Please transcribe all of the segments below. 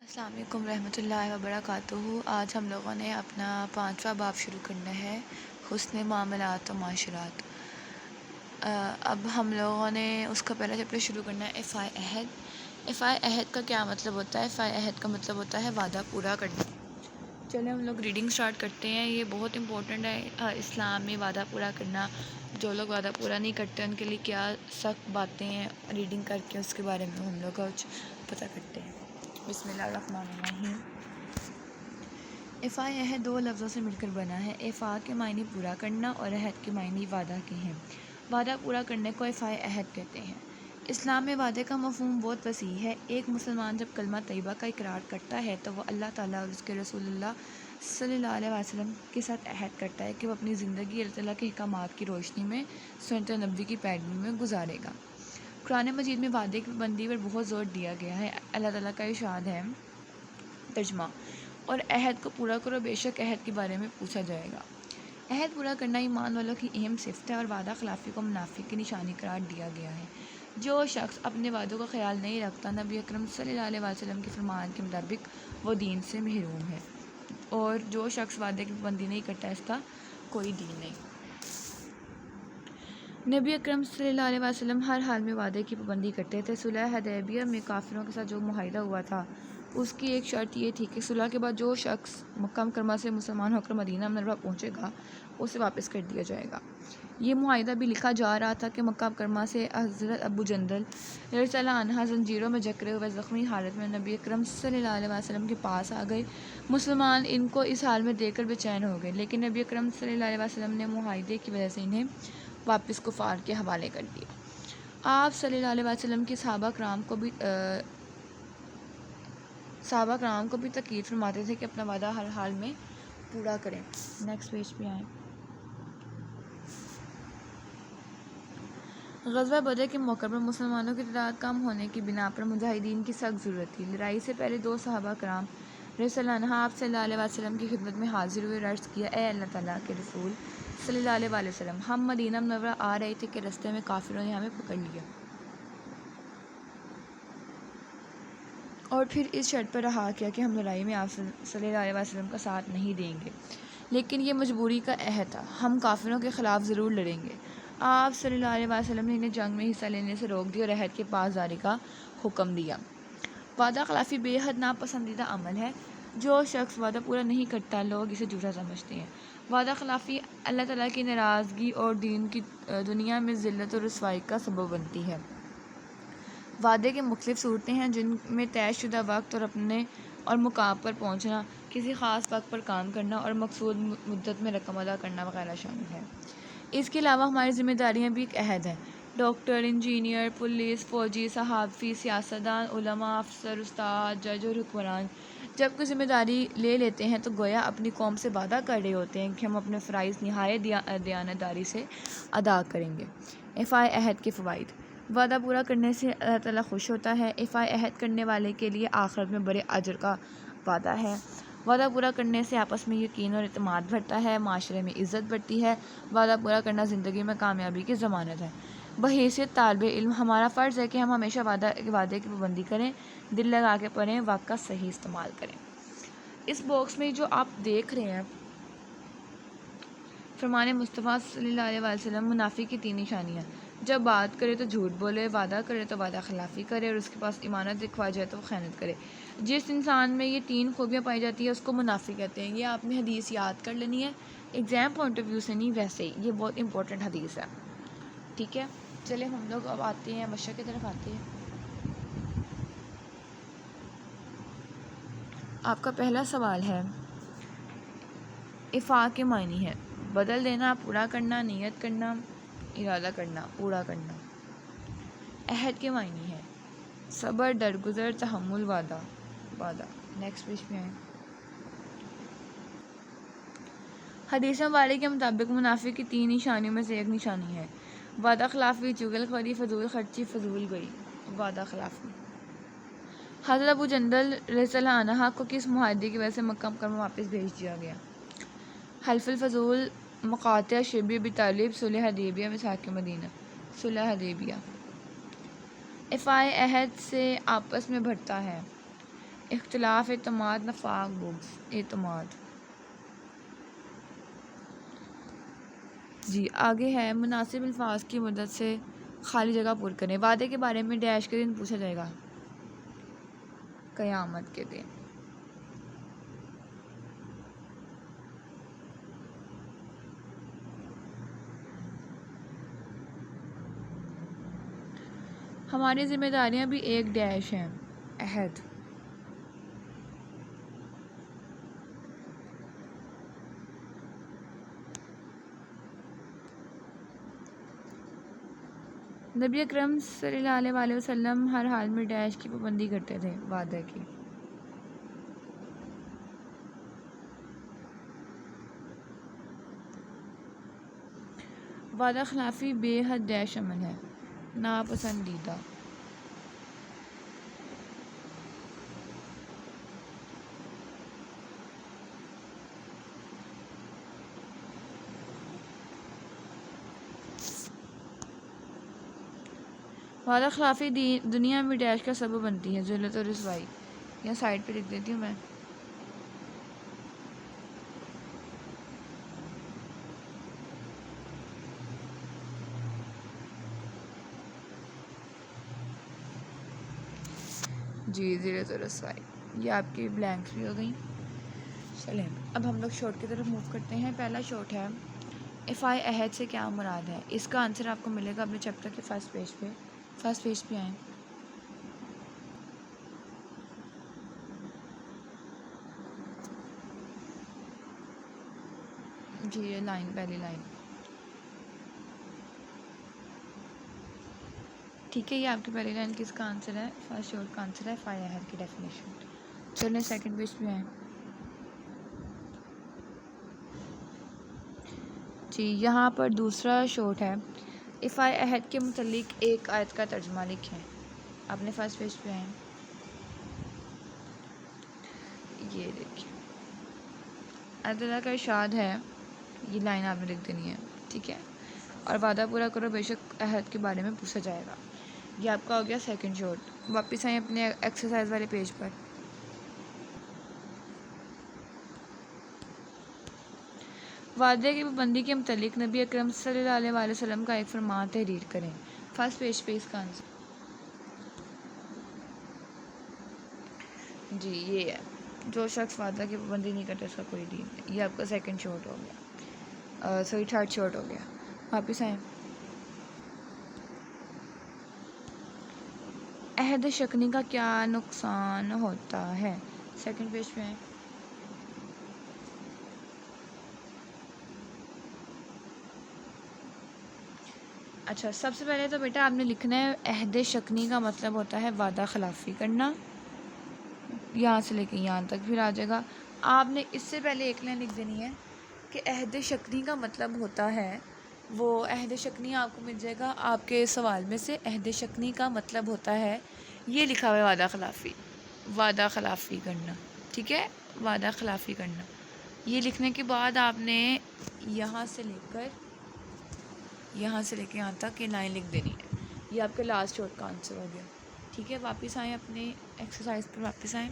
السلام علیکم رحمۃ اللہ وبرکاتہ۔ آج ہم لوگوں نے اپنا 5واں باب شروع کرنا ہے، حسن معاملات و معاشرات۔ اب ہم لوگوں نے اس کا پہلا چیپٹر شروع کرنا ہے، افعائے عہد۔ افعائے عہد کا کیا مطلب ہوتا ہے؟ افعائے عہد کا مطلب ہوتا ہے وعدہ پورا کرنا۔ چلیں ہم لوگ ریڈنگ سٹارٹ کرتے ہیں۔ یہ بہت امپورٹنٹ ہے اسلام میں وعدہ پورا کرنا۔ جو لوگ وعدہ پورا نہیں کرتے ان کے لیے کیا سخت باتیں ہیں، ریڈنگ کر کے اس کے بارے میں ہم لوگ کچھ پتہ کرتے ہیں۔ بسم اللہ الرحمن الرحیم۔ افعائے عہد دو لفظوں سے مل کر بنا ہے۔ افعا کے معنی پورا کرنا اور عہد کے معنی وعدہ کے ہیں۔ وعدہ پورا کرنے کو افعائے عہد کہتے ہیں۔ اسلام میں وعدے کا مفہوم بہت وسیع ہے۔ ایک مسلمان جب کلمہ طیبہ کا اقرار کرتا ہے تو وہ اللہ تعالیٰ اور اس کے رسول اللہ صلی اللہ علیہ وسلم کے ساتھ عہد کرتا ہے کہ وہ اپنی زندگی اللہ تعالیٰ کے احکامات کی روشنی میں سنت نبوی کی پیروی میں گزارے گا۔ قرآن مجید میں وعدے کی پابندی پر بہت زور دیا گیا ہے۔ اللہ تعالیٰ کا ارشاد ہے، ترجمہ، اور عہد کو پورا کرو، بے شک عہد کے بارے میں پوچھا جائے گا۔ عہد پورا کرنا ایمان والوں کی اہم صفت ہے اور وعدہ خلافی کو منافق کی نشانی قرار دیا گیا ہے۔ جو شخص اپنے وعدوں کا خیال نہیں رکھتا، نبی اکرم صلی اللہ علیہ وسلم کے فرمان کے مطابق وہ دین سے محروم ہے، اور جو شخص وعدے کی پابندی نہیں کرتا اس کا کوئی دین نہیں۔ نبی اکرم صلی اللہ علیہ وسلم ہر حال میں وعدے کی پابندی کرتے تھے۔ صلح حدیبیہ میں کافروں کے ساتھ جو معاہدہ ہوا تھا اس کی ایک شرط یہ تھی کہ صلح کے بعد جو شخص مکہ مکرمہ سے مسلمان ہو کر مدینہ منورہ پہنچے گا اسے واپس کر دیا جائے گا۔ یہ معاہدہ بھی لکھا جا رہا تھا کہ مکہ مکرمہ سے حضرت ابو جندل رضی اللہ عنہ زنجیروں میں جکڑے ہوئے زخمی حالت میں نبی اکرم صلی اللہ علیہ وسلم کے پاس آ گئے۔ مسلمان ان کو اس حال میں دیکھ کر بے چین ہو گئے، لیکن نبی اکرم صلی اللہ علیہ وسلم نے معاہدے کی وجہ سے انہیں واپس کفار کے حوالے کر دیا۔ آپ صلی اللہ علیہ وسلم کی صحابہ کرام کو بھی تاکید فرماتے تھے کہ اپنا وعدہ ہر حال میں پورا کریں۔ نیکسٹ پیج پہ آئیں۔ غزوہ بدر کے موقع پر مسلمانوں کی تعداد کم ہونے کی بنا پر مجاہدین کی سخت ضرورت تھی۔ لڑائی سے پہلے دو صحابہ کرام رضی اللہ عنہ آپ صلی اللہ علیہ وسلم کی خدمت میں حاضر ہوئے اور عرض کیا، اے اللہ تعالیٰ کے رسول صلی اللہ علیہ وسلم، ہم مدینہ منورہ آ رہے تھے کہ رستے میں کافروں نے ہمیں پکڑ لیا اور پھر اس شرط پر رہا کیا کہ ہم لڑائی میں آپ صلی اللہ علیہ وسلم کا ساتھ نہیں دیں گے، لیکن یہ مجبوری کا عہد تھا، ہم کافروں کے خلاف ضرور لڑیں گے۔ آپ صلی اللہ علیہ وسلم نے انہیں جنگ میں حصہ لینے سے روک دیا اور عہد کے پاسداری کا حکم دیا۔ وعدہ خلافی بے حد ناپسندیدہ عمل ہے۔ جو شخص وعدہ پورا نہیں کرتا لوگ اسے جھوٹا سمجھتے ہیں۔ وعدہ خلافی اللہ تعالیٰ کی ناراضگی اور دین کی دنیا میں ذلت و رسوائی کا سبب بنتی ہے۔ وعدے کے مختلف صورتیں ہیں جن میں طے شدہ وقت اور مقام پر پہنچنا، کسی خاص وقت پر کام کرنا اور مقصود مدت میں رقم ادا کرنا وغیرہ شامل ہے۔ اس کے علاوہ ہماری ذمہ داریاں بھی ایک عہد ہیں۔ ڈاکٹر، انجینئر، پولیس، فوجی، صحافی، سیاستدان، علماء، افسر، استاد، جج اور حکمران جب کوئی ذمہ داری لے لیتے ہیں تو گویا اپنی قوم سے وعدہ کر رہے ہوتے ہیں کہ ہم اپنے فرائض نہایت دیانتداری سے ادا کریں گے۔ افعائے عہد کے فوائد۔ وعدہ پورا کرنے سے اللہ تعالیٰ خوش ہوتا ہے۔ افعائے عہد کرنے والے کے لیے آخرت میں بڑے اجر کا وعدہ ہے۔ وعدہ پورا کرنے سے آپس میں یقین اور اعتماد بڑھتا ہے، معاشرے میں عزت بڑھتی ہے۔ وعدہ پورا کرنا زندگی میں کامیابی کی ضمانت ہے۔ بحیثیت طالب علم ہمارا فرض ہے کہ ہم ہمیشہ وعدے کی پابندی کریں، دل لگا کے پڑھیں، وقت کا صحیح استعمال کریں۔ اس باکس میں جو آپ دیکھ رہے ہیں، فرمان مصطفیٰ صلی اللہ علیہ وسلم، منافق کی 3 نشانیاں: جب بات کرے تو جھوٹ بولے، وعدہ کرے تو وعدہ خلافی کرے، اور اس کے پاس امانت دکھوا جائے تو وہ خیانت کرے۔ جس انسان میں یہ 3 خوبیاں پائی جاتی ہیں اس کو منافق کہتے ہیں۔ یہ آپ نے حدیث یاد کر لینی ہے، ایگزام پوائنٹ آف ویو سے نہیں، ویسے ہی یہ بہت امپورٹنٹ حدیث ہے، ٹھیک ہے۔ چلیں ہم لوگ اب آتے ہیں مشرق کی طرف آتے ہیں۔ آپ کا پہلا سوال ہے، افعا کے معنی ہے بدل دینا، پورا کرنا، نیت کرنا، ارادہ کرنا، پورا کرنا۔ عہد کے معنی ہے صبر، درگزر، تحمل، وعدہ۔ نیکسٹ پیج پہ آئیں۔ حدیث مبارک کے مطابق منافق کی 3 نشانیوں میں سے ایک نشانی ہے وعدہ خلافی، چغل خوری، فضول خرچی، فضول گوئی۔ وعدہ خلافی۔ حضرت ابو جندل رضی اللہ عنہ کو کس معاہدے کی وجہ سے مکہ مکرمہ واپس بھیج دیا گیا؟ حلف الفضول، مقاطعہ شبی ابی طالب، صلح حدیبیہ، وصاق مدینہ۔ صلح حدیبیہ۔ افعائے عہد سے آپس میں بڑھتا ہے اختلاف، اعتماد، نفاق، بغض، اعتماد. جی آگے ہے مناسب الفاظ کی مدد سے خالی جگہ پر کریں. وعدے کے بارے میں ڈیش کے دن پوچھا جائے گا. قیامت کے دن. ہماری ذمہ داریاں بھی ایک ڈیش ہیں. عہد. نبی اکرم صلی اللہ علیہ وسلم ہر حال میں ڈیش کی پابندی کرتے تھے. وعدے کی. وعدہ خلافی بے حد ڈیش عمل ہے. ناپسندیدہ. وعدہ خلافی دنیا میں ڈیش کا سبب بنتی ہے. ذلت اور رسوائی. یا سائڈ پہ لکھ دیتی ہوں میں. جی ذلت اور رسوائی. یہ آپ کی بلینکس بھی ہو گئیں. چلیں اب ہم لوگ شارٹ کی طرف موو کرتے ہیں. پہلا شارٹ ہے افائے عہد سے کیا مراد ہے. اس کا آنسر آپ کو ملے گا اپنے چیپٹر کے فرسٹ پیج پہ آئیں. جی یہ لائن پہلی لائن. ٹھیک ہے یہ آپ کی پہلی لائن کس کا آنسر ہے. فرسٹ شارٹ کا آنسر ہے افائے عہد کی ڈیفینیشن. چلیں سیکنڈ پیج پہ آئیں. جی یہاں پر دوسرا شارٹ ہے افائے عہد کے متعلق ایک آیت کا ترجمہ لکھیں. اپنے فرسٹ پیج پہ آئیں. یہ دیکھیں اللہ کا ارشاد ہے. یہ لائن آپ نے لکھ دینی ہے. ٹھیک ہے. اور وعدہ پورا کرو بے شک عہد کے بارے میں پوچھا جائے گا. یہ آپ کا ہو گیا سیکنڈ شارٹ. واپس آئیں اپنے ایکسرسائز والے پیج پر. وعدے کی پابندی کے متعلق نبی اکرم صلی اللہ علیہ وسلم کا ایک فرمان تحریر کریں. فرسٹ پیج پہ اس کا آنسر. جی یہ ہے جو شخص وعدہ کی پابندی نہیں کرتا اس کا کوئی دین نہیں. یہ آپ کا سیکنڈ شارٹ ہو گیا. تھرڈ شارٹ ہو گیا. واپس آئیں. عہد شکنی کا کیا نقصان ہوتا ہے. سیکنڈ پیج پہ آئیں. اچھا سب سے پہلے تو بیٹا آپ نے لکھنا ہے عہد شکنی کا مطلب ہوتا ہے وعدہ خلافی کرنا. یہاں سے لے کے یہاں تک پھر آ جائے گا. آپ نے اس سے پہلے ایک لائن لکھ دینی ہے کہ عہد شکنی کا مطلب ہوتا ہے وہ عہد شکنی آپ کو مل جائے گا آپ کے سوال میں سے. عہد شکنی کا مطلب ہوتا ہے یہ لکھا ہوا ہے وعدہ خلافی. وعدہ خلافی کرنا. ٹھیک ہے. وعدہ خلافی کرنا. یہ لکھنے کے بعد آپ نے یہاں سے لے کے یہاں تک یہ لائن لکھ دینی ہے. یہ آپ کے لاسٹ شارٹ کا آنسر ہو گیا. ٹھیک ہے. واپس آئیں اپنے ایکسرسائز پر واپس آئیں.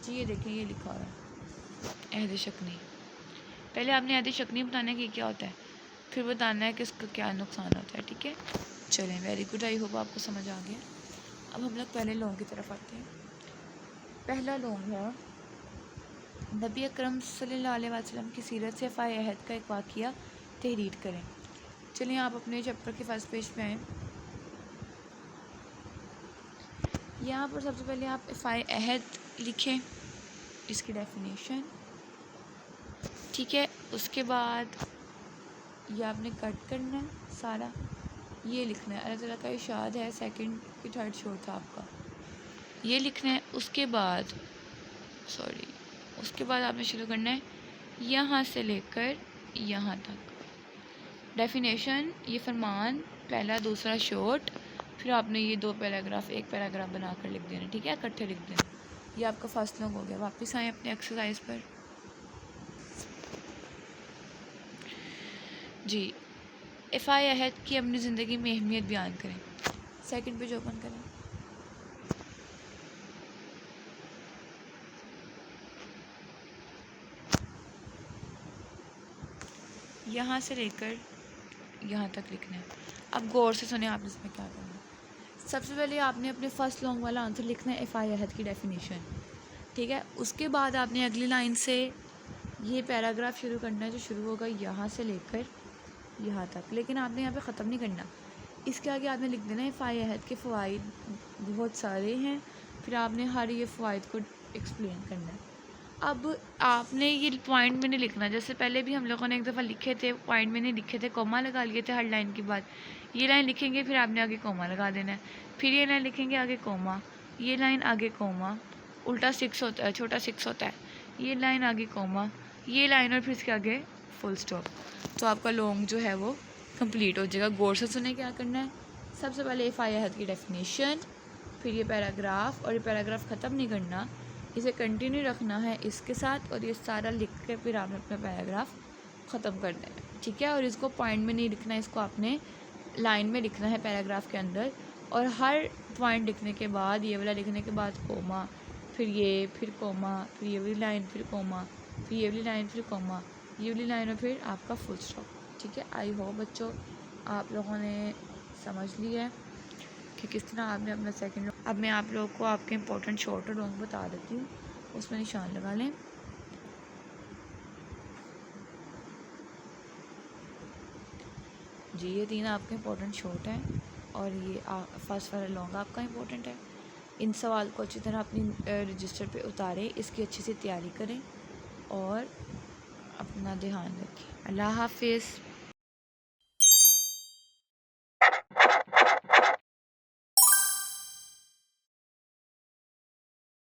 جی یہ دیکھیں یہ لکھا ہوا ہے عہد شکنی. پہلے آپ نے عہد شکنی بتانا ہے کہ کیا ہوتا ہے پھر بتانا ہے کہ اس کا کیا نقصان ہوتا ہے. ٹھیک ہے. چلیں ویری گڈ. آئی ہوپ آپ کو سمجھ آ گیا. اب ہم لوگ پہلے لونگ کی طرف آتے ہیں. پہلا لونگ ہے نبی اکرم صلی اللہ علیہ وسلم کی سیرت سے افائے عہد کا ایک واقعہ تحریر کریں. چلیں آپ اپنے چیپٹر کے فرسٹ پیج پہ آئیں. یہاں پر سب سے پہلے آپ افائے عہد لکھیں اس کی ڈیفینیشن. ٹھیک ہے. اس کے بعد یہ آپ نے کٹ کرنا ہے سارا. یہ لکھنا ہے اللہ تعالیٰ کا ارشاد ہے. سیکنڈ کی تھرڈ شورٹ تھا آپ کا. یہ لکھنا ہے. اس کے بعد آپ نے شروع کرنا ہے یہاں سے لے کر یہاں تک. ڈیفینیشن یہ فرمان پہلا دوسرا شارٹ پھر آپ نے یہ دو پیراگراف ایک پیراگراف بنا کر لکھ دینا. ٹھیک ہے. اکٹھے لکھ دینا. یہ آپ کا فرسٹ لونگ ہو گیا. واپس آئیں اپنے ایکسرسائز پر. جی افائے عہد کی اپنی زندگی میں اہمیت بیان کریں. سیکنڈ پیج اوپن کریں. یہاں سے لے کر یہاں تک لکھنا ہے. اب غور سے سنیں آپ اس میں کیا کرنا ہے. سب سے پہلے آپ نے اپنے فرسٹ لانگ والا آنسر لکھنا ہے افعال عہد کی ڈیفینیشن. ٹھیک ہے. اس کے بعد آپ نے اگلی لائن سے یہ پیراگراف شروع کرنا ہے جو شروع ہوگا یہاں سے لے کر یہاں تک. لیکن آپ نے یہاں پہ ختم نہیں کرنا. اس کے آگے آپ نے لکھ دینا ہے افعال عہد کے فوائد بہت سارے ہیں. پھر آپ نے ہر یہ فوائد کو ایکسپلین کرنا ہے. اب آپ نے یہ پوائنٹ میں نہیں لکھنا. جیسے پہلے بھی ہم لوگوں نے ایک دفعہ لکھے تھے پوائنٹ میں نہیں لکھے تھے, کوما لگا لیے تھے ہر لائن کے بعد. یہ لائن لکھیں گے پھر آپ نے آگے کوما لگا دینا ہے. پھر یہ لائن لکھیں گے آگے کوما, یہ لائن آگے کوما, الٹا 6 ہوتا ہے, چھوٹا 6 ہوتا ہے. یہ لائن آگے کوما, یہ لائن اور پھر اس کے آگے فل اسٹاپ. تو آپ کا لانگ جو ہے وہ کمپلیٹ ہو جائے گا. غور سے سنیں کیا کرنا ہے. سب سے پہلے افعال عہد کی ڈیفینیشن, پھر یہ پیراگراف, اور یہ پیراگراف ختم نہیں کرنا, اسے کنٹینیو رکھنا ہے اس کے ساتھ, اور یہ سارا لکھ کے پھر آپ نے اپنا پیراگراف ختم کر دینا ہے. ٹھیک ہے. اور اس کو پوائنٹ میں نہیں لکھنا ہے, اس کو آپ نے لائن میں لکھنا ہے پیراگراف کے اندر. اور ہر پوائنٹ لکھنے کے بعد, یہ والا لکھنے کے بعد کوما, پھر یہ, پھر کوما, پھر یہ والی لائن, پھر کوما, پھر یہ والی لائن, پھر کوما, یہ والی لائن, اور پھر آپ کا فل اسٹاپ. ٹھیک ہے. آئی ہوپ بچوں آپ لوگوں نے سمجھ لی ہے کہ کس طرح آپ نے اپنا سیکنڈ. اب میں آپ لوگوں کو آپ کے امپورٹنٹ شارٹ اور لانگ بتا دیتی ہوں, اس میں نشان لگا لیں. جی یہ 3 آپ کے امپورٹنٹ شارٹ ہیں, اور یہ فرسٹ والا لانگ آپ کا امپورٹنٹ ہے. ان سوال کو اچھی طرح اپنی رجسٹر پہ اتاریں, اس کی اچھی سے تیاری کریں, اور اپنا دھیان رکھیں. اللہ حافظ.